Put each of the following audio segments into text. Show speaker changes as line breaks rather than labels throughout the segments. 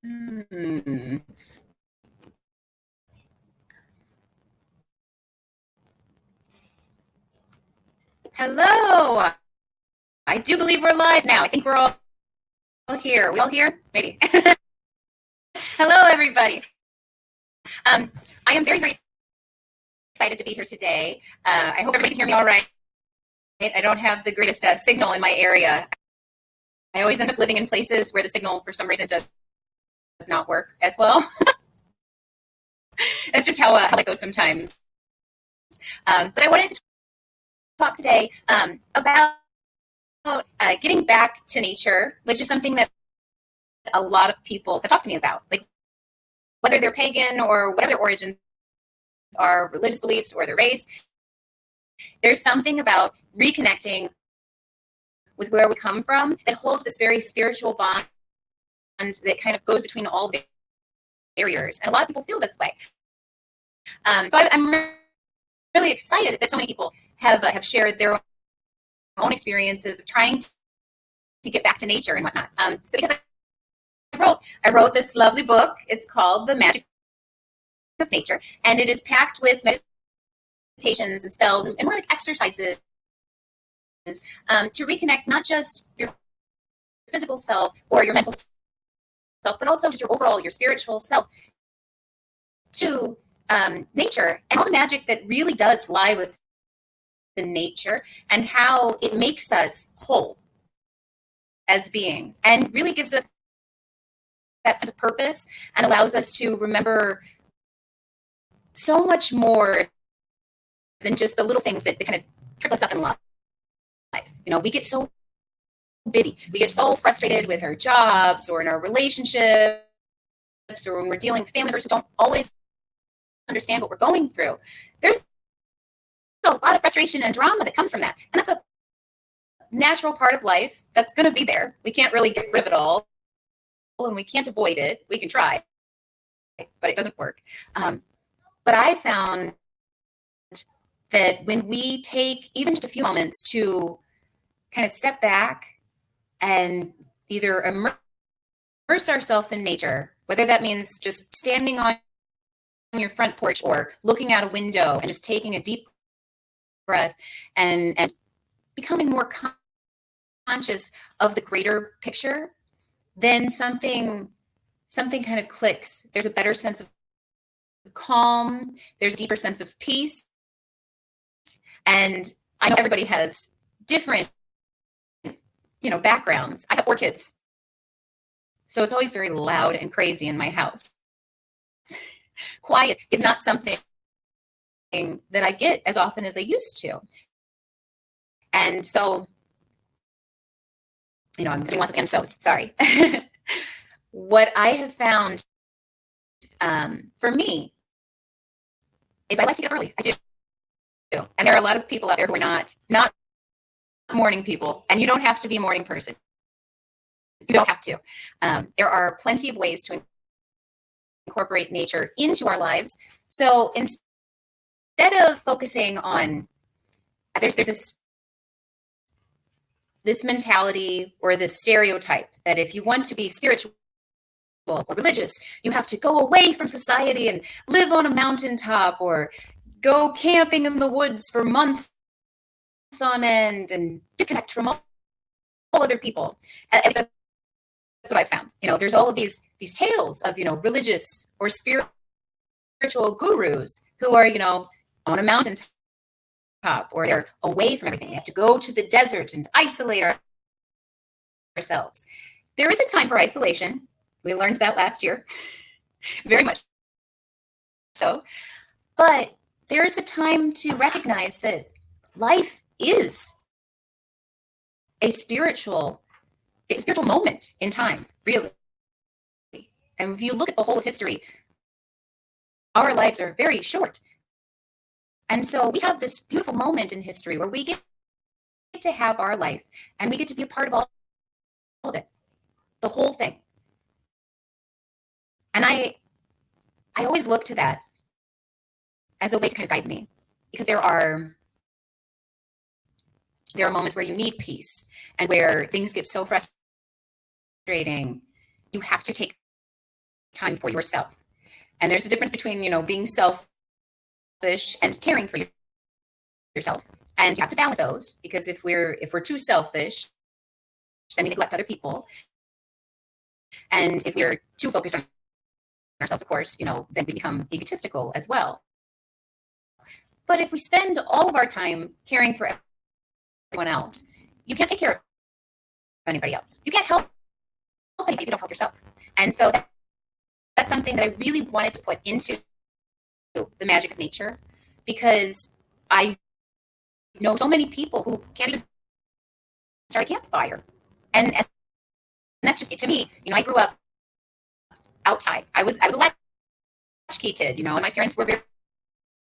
Hmm. Hello. I do believe we're live now. I think we're all here. We all here? Maybe. Hello, everybody. I am very, very excited to be here today. I hope everybody can hear me all right. I don't have the greatest signal in my area. I always end up living in places where the signal, for some reason, does not work as well. That's just how it goes sometimes. But I wanted to talk today about getting back to nature, which is something that a lot of people have talked to me about, like whether they're pagan or whatever their origins are, religious beliefs or their race. There's something about reconnecting with where we come from that holds this very spiritual bond that kind of goes between all the barriers. And a lot of people feel this way. I'm really excited that so many people have shared their own experiences of trying to get back to nature and whatnot. So because I wrote this lovely book. It's called The Magic of Nature, and it is packed with meditations and spells and more like exercises to reconnect not just your physical self or your mental self, but also just your spiritual self to nature and all the magic that really does lie with the nature and how it makes us whole as beings and really gives us that sense of purpose and allows us to remember so much more than just the little things that kind of trip us up in life. We get so busy. We get so frustrated with our jobs or in our relationships or when we're dealing with family members who don't always understand what we're going through. There's a lot of frustration and drama that comes from that. And that's a natural part of life that's going to be there. We can't really get rid of it all and we can't avoid it. We can try, but it doesn't work. But I found that when we take even just a few moments to kind of step back and either immerse ourselves in nature, whether that means just standing on your front porch or looking out a window and just taking a deep breath and becoming more conscious of the greater picture, then something kind of clicks. There's a better sense of calm. There's a deeper sense of peace. And I know everybody has different, backgrounds. I have 4 kids. So it's always very loud and crazy in my house. Quiet is not something that I get as often as I used to. And so, I'm so sorry. What I have found for me is I like to get up early. I do. And there are a lot of people out there who are not morning people, and you don't have to be a morning person. You don't have to. There are plenty of ways to incorporate nature into our lives. So instead of focusing on, there's this mentality or this stereotype that if you want to be spiritual or religious, you have to go away from society and live on a mountaintop or go camping in the woods for months on end and disconnect from all other people. And that's what I found. There's all of these tales of, religious or spiritual gurus who are, on a mountaintop or they're away from everything. We have to go to the desert and isolate ourselves. There is a time for isolation. We learned that last year, very much so. But there is a time to recognize that life is a spiritual moment in time, really. And if you look at the whole of history, our lives are very short. And so we have this beautiful moment in history where we get to have our life and we get to be a part of all of it, the whole thing. And I always look to that as a way to kind of guide me, because there are moments where you need peace and where things get so frustrating, you have to take time for yourself. And there's a difference between, being selfish and caring for yourself. And you have to balance those, because if we're too selfish, then we neglect other people. And if we're too focused on ourselves, of course, then we become egotistical as well. But if we spend all of our time caring for everyone else, you can't take care of anybody else. You can't help anybody if you don't help yourself. And so that's something that I really wanted to put into the magic of nature, because I know so many people who can't even start a campfire. And that's just it to me. I grew up outside. I was a latchkey kid, and my parents were very,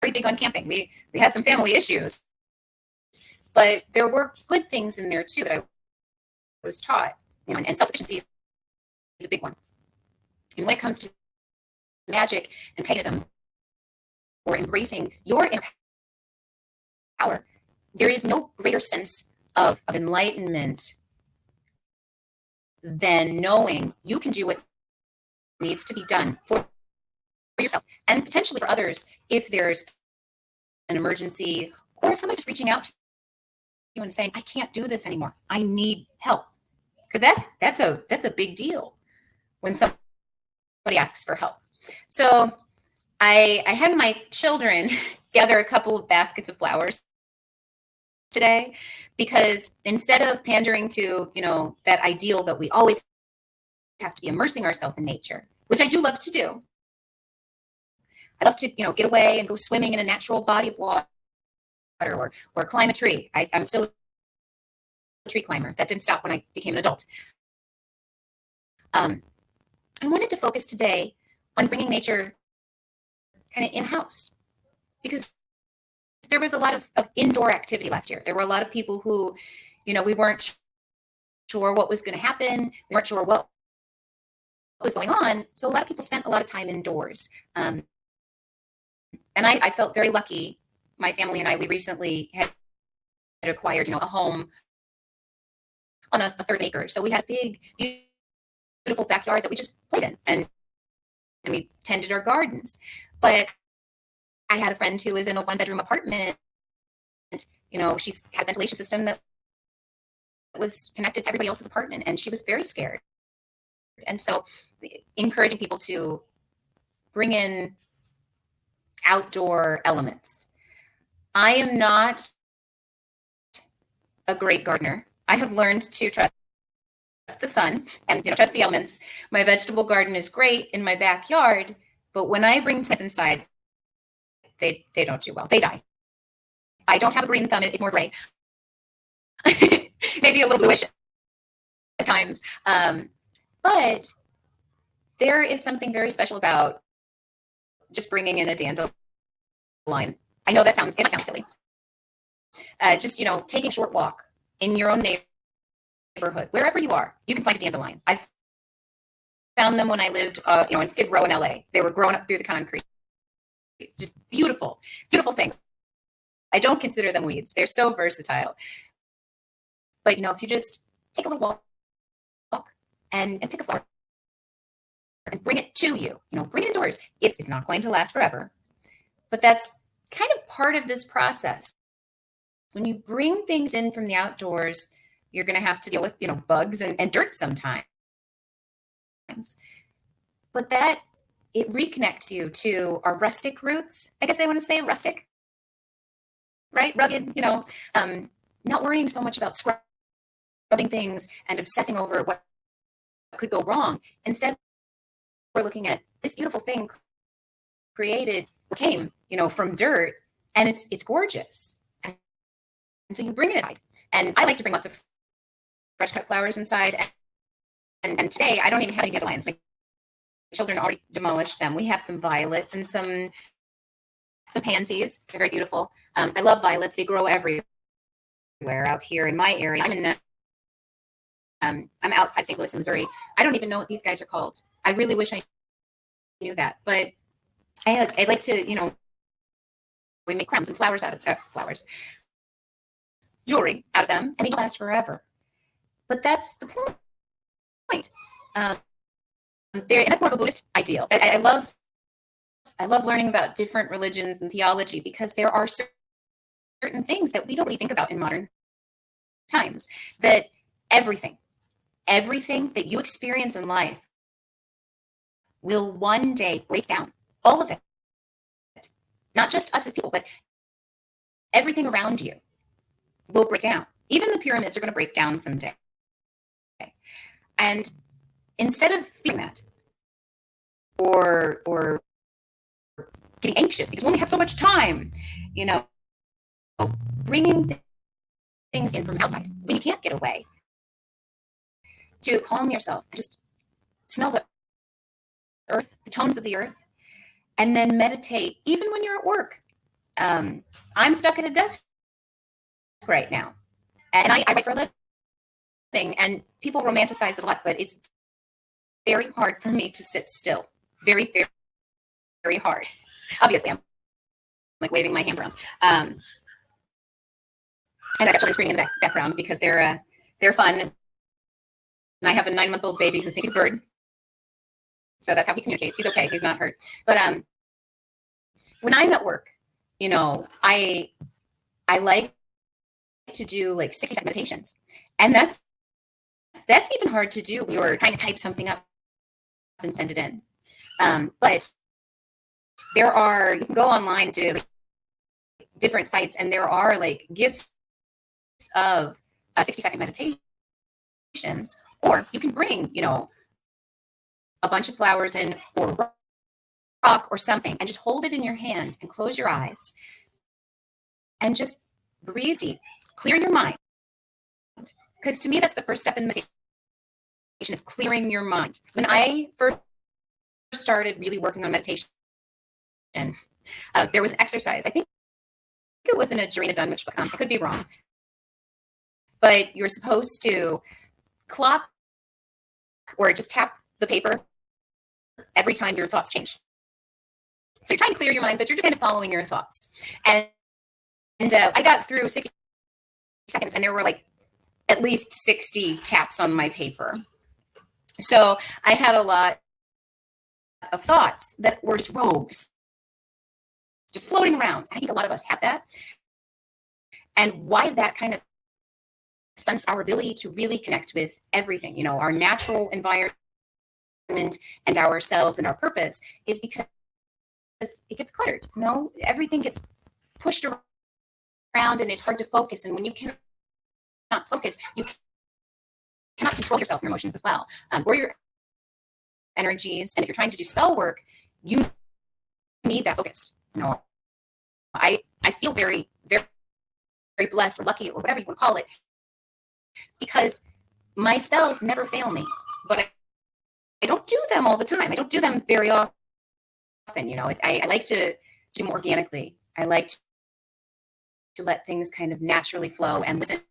very big on camping. We had some family issues, but there were good things in there too that I was taught. And self-sufficiency is a big one. And when it comes to magic and paganism, or embracing your inner power, there is no greater sense of enlightenment than knowing you can do what needs to be done for yourself, and potentially for others if there's an emergency, or if somebody's just reaching out to you and saying, I can't do this anymore, I need help. Because that's a big deal when somebody asks for help. So I had my children gather a couple of baskets of flowers today, because instead of pandering to, that ideal that we always have to be immersing ourselves in nature, which I do love to do. I love to, get away and go swimming in a natural body of water, or climb a tree. I'm still a tree climber. That didn't stop when I became an adult. I wanted to focus today on bringing nature kind of in-house, because there was a lot of indoor activity last year. There were a lot of people who, we weren't sure what was going to happen. We weren't sure what was going on. So a lot of people spent a lot of time indoors. And I felt very lucky. My family and I, we recently had acquired, a home on a third acre. So we had a big, beautiful backyard that we just played in, and we tended our gardens. But I had a friend who was in a 1-bedroom apartment. She's had a ventilation system that was connected to everybody else's apartment, and she was very scared. And so encouraging people to bring in outdoor elements. I am not a great gardener. I have learned to trust the sun and trust the elements. My vegetable garden is great in my backyard, but when I bring plants inside, they don't do well. They die. I don't have a green thumb. It's more gray. Maybe a little bluish at times. But there is something very special about just bringing in a dandelion. I know it might sound silly. Just, taking a short walk in your own neighborhood, wherever you are, you can find a dandelion. I found them when I lived, in Skid Row in LA. They were growing up through the concrete. Just beautiful, beautiful things. I don't consider them weeds. They're so versatile. But, if you just take a little walk and pick a flower and bring it to you, bring it indoors. It's not going to last forever. But that's kind of part of this process. When you bring things in from the outdoors, you're going to have to deal with, bugs and dirt sometimes. But it reconnects you to our rustic roots. I guess I want to say rustic, right? Rugged, not worrying so much about scrubbing things and obsessing over what could go wrong. Instead, we're looking at this beautiful thing came, from dirt, and it's gorgeous. And so you bring it inside. And I like to bring lots of fresh cut flowers inside. And today I don't even have any dandelions. My children already demolished them. We have some violets and some pansies. They're very beautiful. I love violets. They grow everywhere out here in my area. I'm outside St. Louis, Missouri. I don't even know what these guys are called. I really wish I knew that. But I like to, we make crowns and flowers out of jewelry out of them, and they last forever. But that's the point. that's more of a Buddhist ideal. I love learning about different religions and theology because there are certain things that we don't really think about in modern times. That everything that you experience in life will one day break down. All of it. Not just us as people, but everything around you will break down. Even the pyramids are going to break down someday. And instead of feeling that or getting anxious because we only have so much time, bringing things in from outside when you can't get away to calm yourself and just smell the earth, the tones of the earth, and then meditate even when you're at work. I'm stuck at a desk right now, and I write for a living, and people romanticize it a lot, but it's very hard for me to sit still. Very, very, very hard. Obviously, I'm like waving my hands around. And I got children screaming in the background because they're fun. And I have a 9-month-old baby who thinks he's a bird. So that's how he communicates. He's okay. He's not hurt. But when I'm at work, I like to do like 60-second meditations. And that's even hard to do when you're trying to type something up and send it in. But you can go online to like different sites, and there are like gifts of 60-second meditations, or you can bring, a bunch of flowers in or rock or something and just hold it in your hand and close your eyes and just breathe deep, clear your mind. Because to me, that's the first step in meditation, is clearing your mind. When I first started really working on meditation, there was an exercise. I think it was in a Jarena Dunwich book. I could be wrong. But you're supposed to clock or just tap the paper every time your thoughts change. So you're trying to clear your mind, but you're just kind of following your thoughts. And I got through 60 seconds, and there were like at least 60 taps on my paper. So I had a lot of thoughts that were just rogues, just floating around. I think a lot of us have that. And why that kind of stunts our ability to really connect with everything, our natural environment and ourselves and our purpose, is because it gets cluttered. Everything gets pushed around and it's hard to focus. And when you cannot focus, you cannot control yourself, your emotions as well, or your energies. And if you're trying to do spell work, you need that focus. I feel very, very, very blessed or lucky or whatever you want to call it, because my spells never fail me, but I don't do them all the time. I don't do them very often. I like to do them organically. I like to let things kind of naturally flow and listen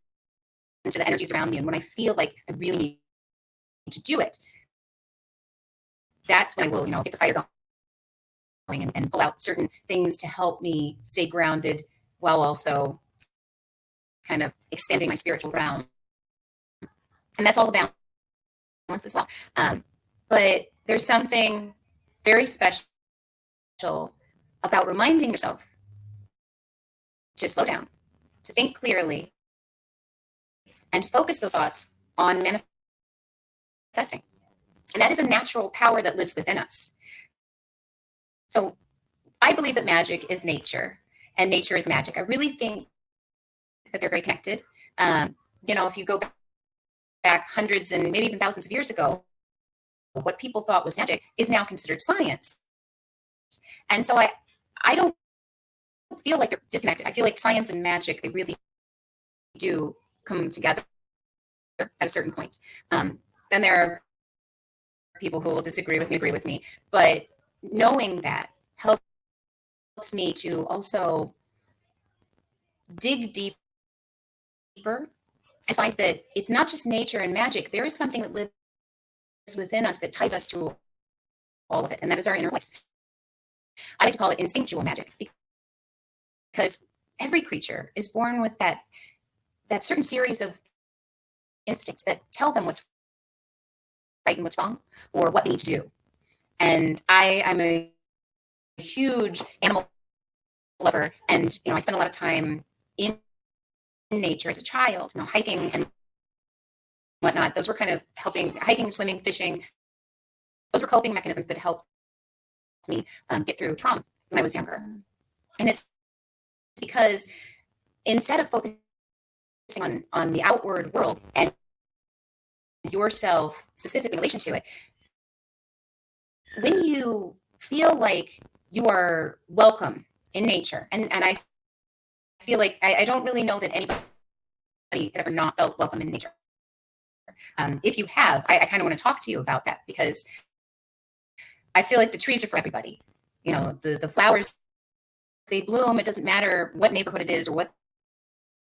to the energies around me. And when I feel like I really need to do it, that's when I will, get the fire going and pull out certain things to help me stay grounded while also kind of expanding my spiritual realm. And that's all the balance as well. But there's something very special about reminding yourself to slow down, to think clearly, and to focus those thoughts on manifesting. And that is a natural power that lives within us. So I believe that magic is nature and nature is magic. I really think that they're very connected. If you go back hundreds and maybe even thousands of years ago, what people thought was magic is now considered science. And so I don't feel like they're disconnected. I feel like science and magic, they really do come together at a certain point. Then there are people who will disagree with me, agree with me, but knowing that helps me to also dig deeper and find that it's not just nature and magic. There is something that lives within us that ties us to all of it, and that is our inner voice. I like to call it instinctual magic, because every creature is born with that certain series of instincts that tell them what's right and what's wrong, or what they need to do. And I'm a huge animal lover, and I spent a lot of time in nature as a child, hiking and whatnot. Those were kind of helping, hiking, swimming, fishing. Those were coping mechanisms that helped me get through trauma when I was younger. And it's because instead of focusing on the outward world and yourself specifically in relation to it, when you feel like you are welcome in nature, and I feel like I don't really know that anybody has ever not felt welcome in nature. If you have, I kind of want to talk to you about that, because I feel like the trees are for everybody. The flowers, they bloom. It doesn't matter what neighborhood it is or what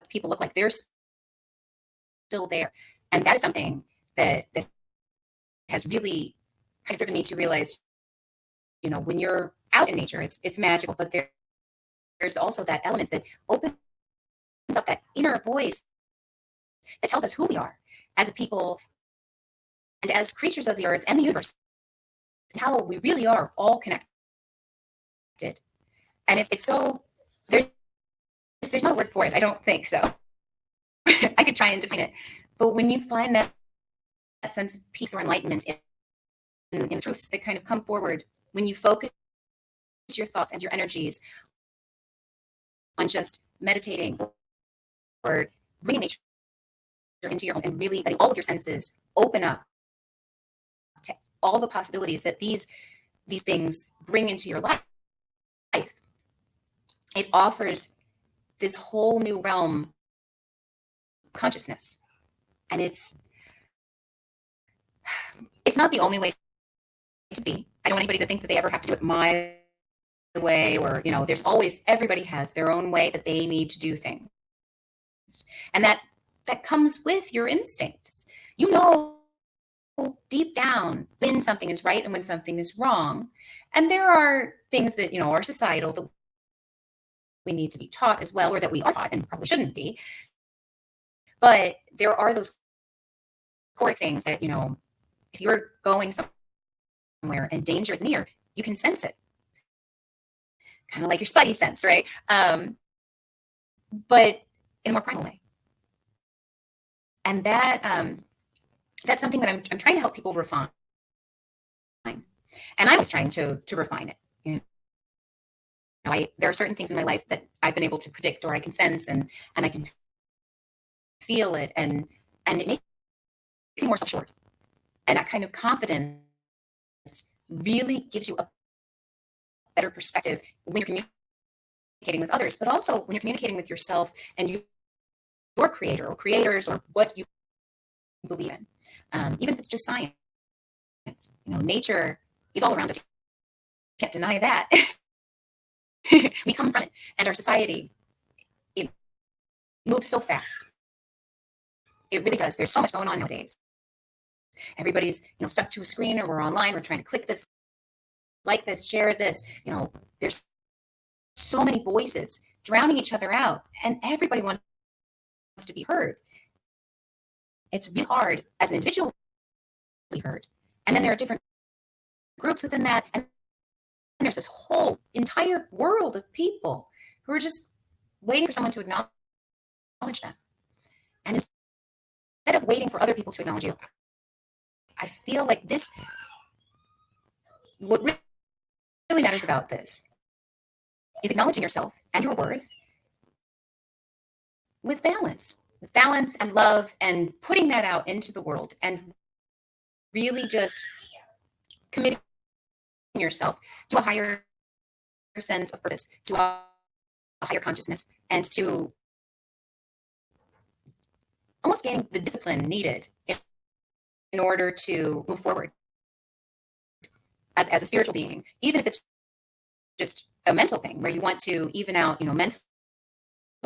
people look like. They're still there. And that is something that has really kind of driven me to realize, when you're out in nature, it's magical, but there's also that element that opens up that inner voice that tells us who we are as a people and as creatures of the earth and the universe, and how we really are all connected. And it's so, there's no word for it. I don't think so. I could try and define it. But when you find that sense of peace or enlightenment in truths that kind of come forward, when you focus your thoughts and your energies on just meditating or bringing nature into your home, and really letting all of your senses open up to all the possibilities that these things bring into your life, it offers this whole new realm of consciousness. And it's not the only way to be. I don't want anybody to think that they ever have to do it my way, or there's always, everybody has their own way that they need to do things, and that comes with your instincts. Deep down when something is right and when something is wrong. And there are things that are societal that we need to be taught as well, or that we are taught and probably shouldn't be. But there are those core things that if you're going somewhere and danger is near, you can sense it, kind of like your spidey sense, right? But in a more primal way. And that's something that I'm trying to help people refine. And I was trying to refine it. There are certain things in my life that I've been able to predict, or I can sense, and I can feel it, and it makes me more self-assured. And that kind of confidence really gives you a better perspective when you're communicating with others, but also when you're communicating with yourself and your creator or creators, or what you believe in. Even if it's just science, nature is all around us. You can't deny that. We come from it, and our society, it moves so fast. It really does. There's so much going on nowadays. Everybody's stuck to a screen, or we're online. We're trying to click this, like this, share this. There's so many voices drowning each other out, and everybody wants to be heard. It's really hard as an individual to be heard, and then there are different groups within that, and there's this whole entire world of people who are just waiting for someone to acknowledge them. And instead of waiting for other people to acknowledge you, I feel like what really matters about this is acknowledging yourself and your worth with balance and love, and putting that out into the world, and really just committing yourself to a higher sense of purpose, to a higher consciousness, and to almost gaining the discipline needed in order to move forward as a spiritual being, even if it's just a mental thing where you want to even out, mental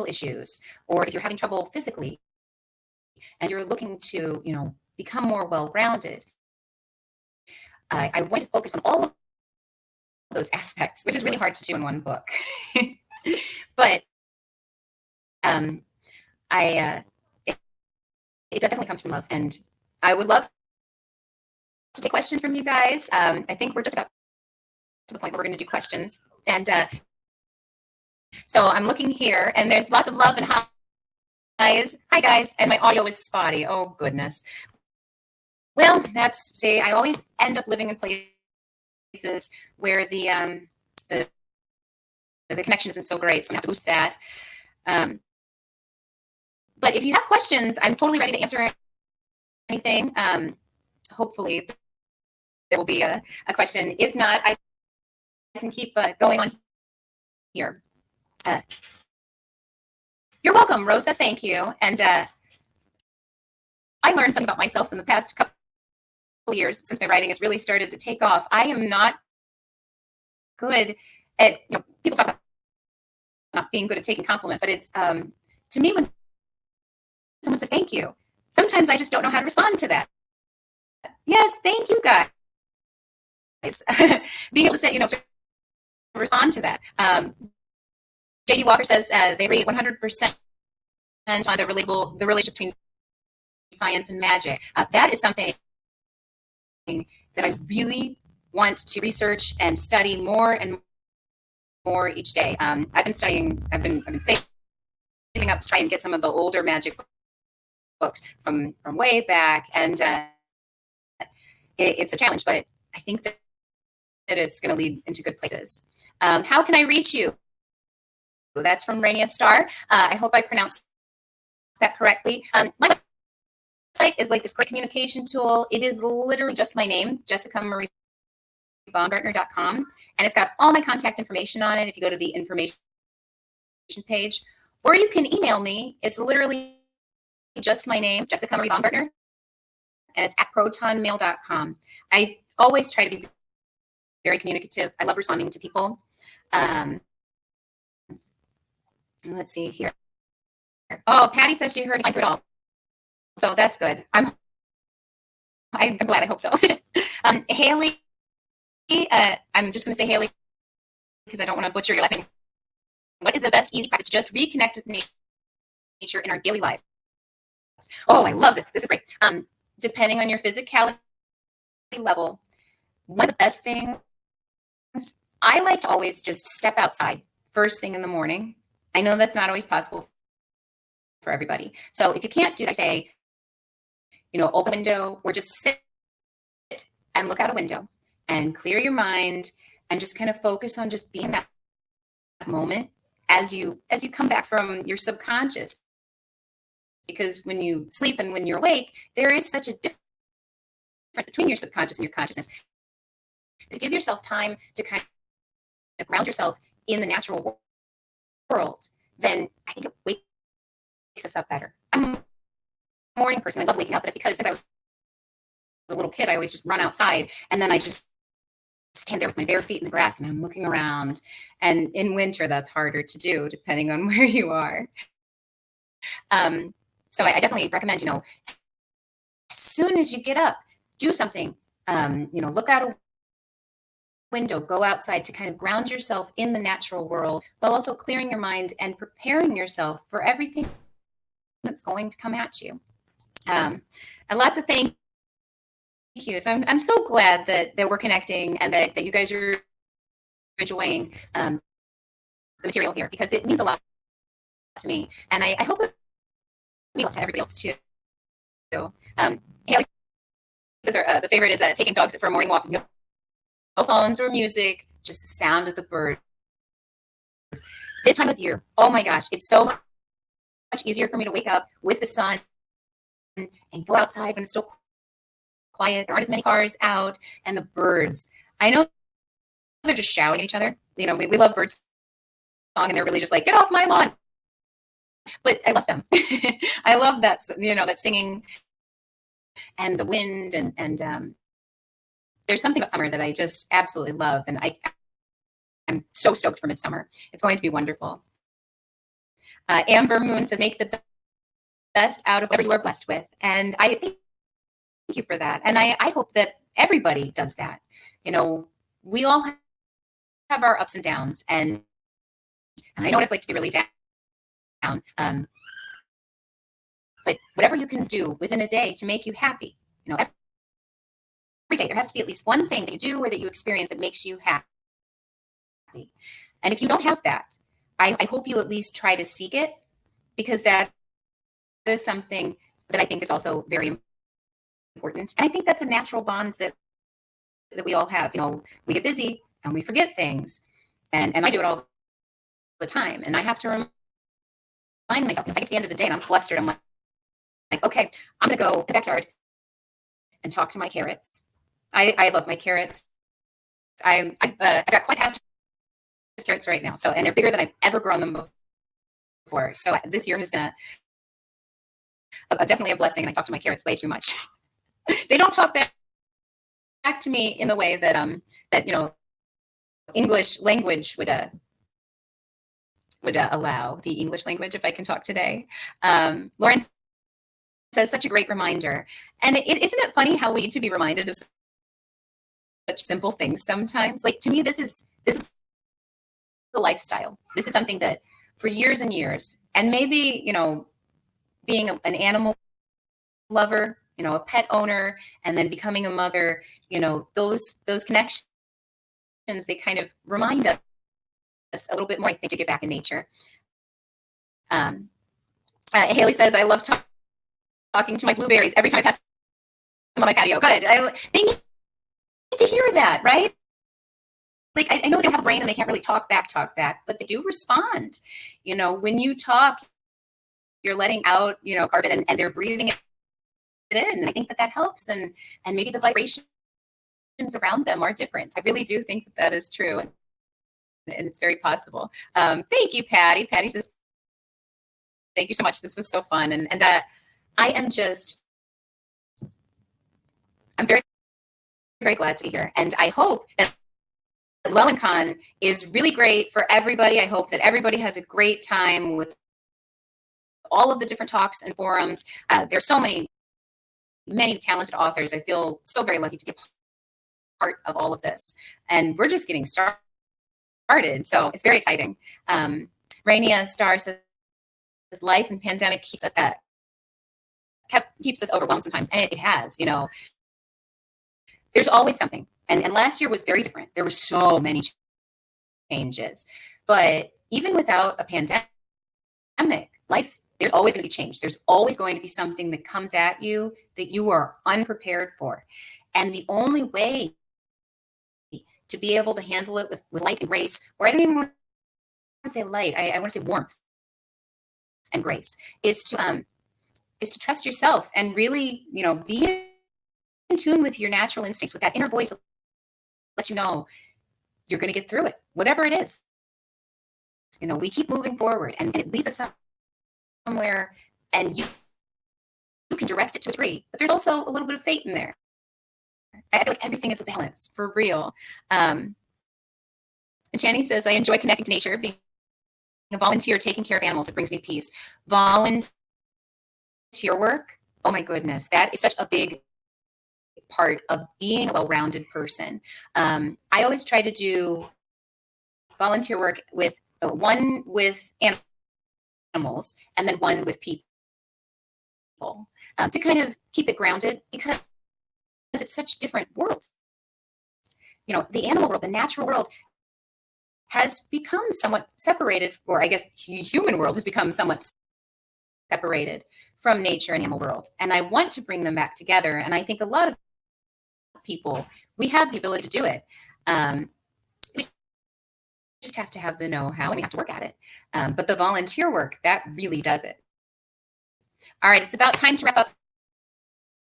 issues, or if you're having trouble physically and you're looking to, become more well-rounded. I want to focus on all of those aspects, which is really hard to do in one book. But it definitely comes from love, and I would love to take questions from you guys. I think we're just about to the point where we're going to do questions. And so I'm looking here, and there's lots of love and highs. Hi, guys. And my audio is spotty. Oh, goodness. Well, I always end up living in places where the connection isn't so great, so I'm going to have to boost that. But if you have questions, I'm totally ready to answer anything. Hopefully, there will be a question. If not, I can keep going on here. You're welcome. Rose says thank you. And I learned something about myself in the past couple of years since my writing has really started to take off. I am not good at, people talk about not being good at taking compliments, but it's, to me, when someone says thank you, sometimes I just don't know how to respond to that. Yes, thank you, guys. Being able to say, respond to that. JD Walker says they agree 100% on the relationship between science and magic. That is something that I really want to research and study more and more each day. I've been saving up to try and get some of the older magic books from way back, and it's a challenge, but I think that it's going to lead into good places. How can I reach you? That's from Rainier Star. I hope I pronounced that correctly. My website is like this great communication tool. It is literally just my name, JessicaMarieBaumgartner.com, and it's got all my contact information on it if you go to the information page. Or you can email me. It's literally just my name, Jessica Marie Baumgartner, and it's at protonmail.com. I always try to be very communicative. I love responding to people. Let's see here. Oh, Patty says she heard me through it all. So that's good. I'm glad. I hope so. Haley, I'm just going to say Haley because I don't want to butcher your last name. What is the best easy practice to just reconnect with nature in our daily lives? Oh, I love this. This is great. Depending on your physicality level, one of the best things, I like to always just step outside first thing in the morning. I know that's not always possible for everybody. So if you can't do that, say, open a window or just sit and look out a window and clear your mind and just kind of focus on just being that moment as you come back from your subconscious. Because when you sleep and when you're awake, there is such a difference between your subconscious and your consciousness. To give yourself time to kind of ground yourself in the natural world, then I think it wakes us up better. I'm a morning person. I love waking up, but it's because since I was a little kid, I always just run outside, and then I just stand there with my bare feet in the grass, and I'm looking around. And in winter, that's harder to do, depending on where you are. So I definitely recommend, as soon as you get up, do something. Look out a window, go outside to kind of ground yourself in the natural world, while also clearing your mind and preparing yourself for everything that's going to come at you. And lots of thank yous. I'm so glad that we're connecting and that you guys are enjoying the material here, because it means a lot to me. And I hope it means to everybody else too. Haley says the favorite is taking dogs for a morning walk. No phones or music, just the sound of the birds. This time of year, oh my gosh, it's so much easier for me to wake up with the sun and go outside when it's still quiet. There aren't as many cars out, and the birds. I know they're just shouting at each other. We love birds song, and they're really just like, get off my lawn. But I love them. I love that, that singing and the wind, and there's something about summer that I just absolutely love, and I'm so stoked for midsummer. It's going to be wonderful. Amber Moon says, make the best out of whatever you are blessed with, and I thank you for that, and I hope that everybody does that. We all have our ups and downs, and I know what it's like to be really down. But whatever you can do within a day to make you happy, every day there has to be at least one thing that you do or that you experience that makes you happy. And if you don't have that, I hope you at least try to seek it, because that is something that I think is also very important. And I think that's a natural bond that we all have. We get busy and we forget things. And I do it all the time. And I have to remind myself, if I get to the end of the day and I'm flustered, I'm like, okay, I'm going to go in the backyard and talk to my carrots. I love my carrots. I've got quite a patch of carrots right now. And they're bigger than I've ever grown them before. So this year has been definitely a blessing. And I talk to my carrots way too much. They don't talk back to me in the way that English language would allow, the English language, if I can talk today. Lauren says, such a great reminder. And isn't it funny how we need to be reminded of such simple things sometimes? Like, to me, this is the lifestyle. This is something that for years and years, and maybe, being an animal lover, a pet owner, and then becoming a mother, those connections, they kind of remind us a little bit more, I think, to get back in nature. Haley says, I love talking to my blueberries every time I pass them on my patio. Good. They need to hear that, right? Like, I know they have a brain and they can't really talk back, but they do respond. When you talk, you're letting out, carbon, and they're breathing it in. And I think that helps. And maybe the vibrations around them are different. I really do think that is true. And it's very possible. Thank you, Patty. Patty says, thank you so much. This was so fun. And I'm very, very glad to be here. And I hope that LlewellynCon is really great for everybody. I hope that everybody has a great time with all of the different talks and forums. There's so many talented authors. I feel so very lucky to be a part of all of this. And we're just getting started. So it's very exciting. Rainier Star says, life and pandemic keeps us overwhelmed sometimes. And it has, there's always something. And last year was very different. There were so many changes. But even without a pandemic, life, there's always going to be change. There's always going to be something that comes at you that you are unprepared for. And the only way to be able to handle it with light and grace, or I don't even want to say light, I want to say warmth and grace, is to trust yourself and really, be in tune with your natural instincts, with that inner voice that lets you know you're going to get through it, whatever it is. We keep moving forward, and it leads us somewhere, and you can direct it to a degree, but there's also a little bit of fate in there. I feel like everything is a balance, for real. And Channy says, I enjoy connecting to nature, being a volunteer, taking care of animals. It brings me peace. Volunteer work, oh my goodness, that is such a big part of being a well-rounded person. I always try to do volunteer work with one with animals and then one with people, to kind of keep it grounded, because it's such different worlds. The animal world, the natural world, has become somewhat separated, or I guess the human world has become somewhat separated from nature and animal world. And I want to bring them back together. And I think a lot of people, we have the ability to do it. We just have to have the know-how, and we have to work at it. But the volunteer work, that really does it. All right, it's about time to wrap up.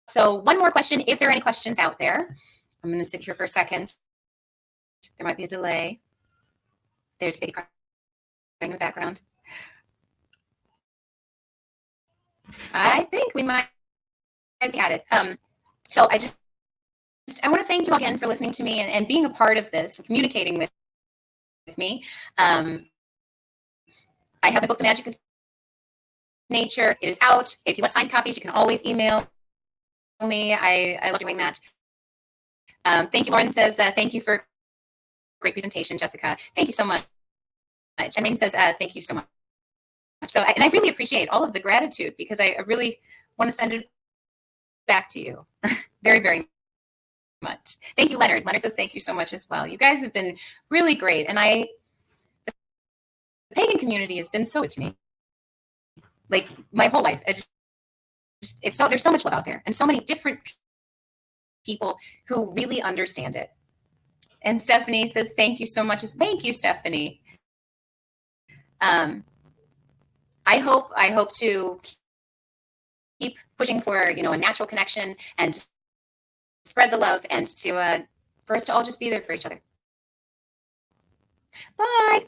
So one more question, if there are any questions out there. I'm going to sit here for a second. There might be a delay. There's baby crying in the background. I think we might be at it. So I want to thank you all again for listening to me and being a part of this, communicating with me. I have the book, The Magic of Nature. It is out. If you want signed copies, you can always email me. I love doing that. Thank you. Lauren says, thank you for a great presentation, Jessica. Thank you so much. And Ming says, thank you so much. So, and I really appreciate all of the gratitude, because I really want to send it back to you. Very, very much. Thank you, Leonard. Leonard says thank you so much as well. You guys have been really great. And the pagan community has been so good to me. Like my whole life. There's so much love out there and so many different people who really understand it. And Stephanie says, thank you so much. Thank you, Stephanie. I hope to keep pushing for, a natural connection and spread the love and for us to all just be there for each other. Bye.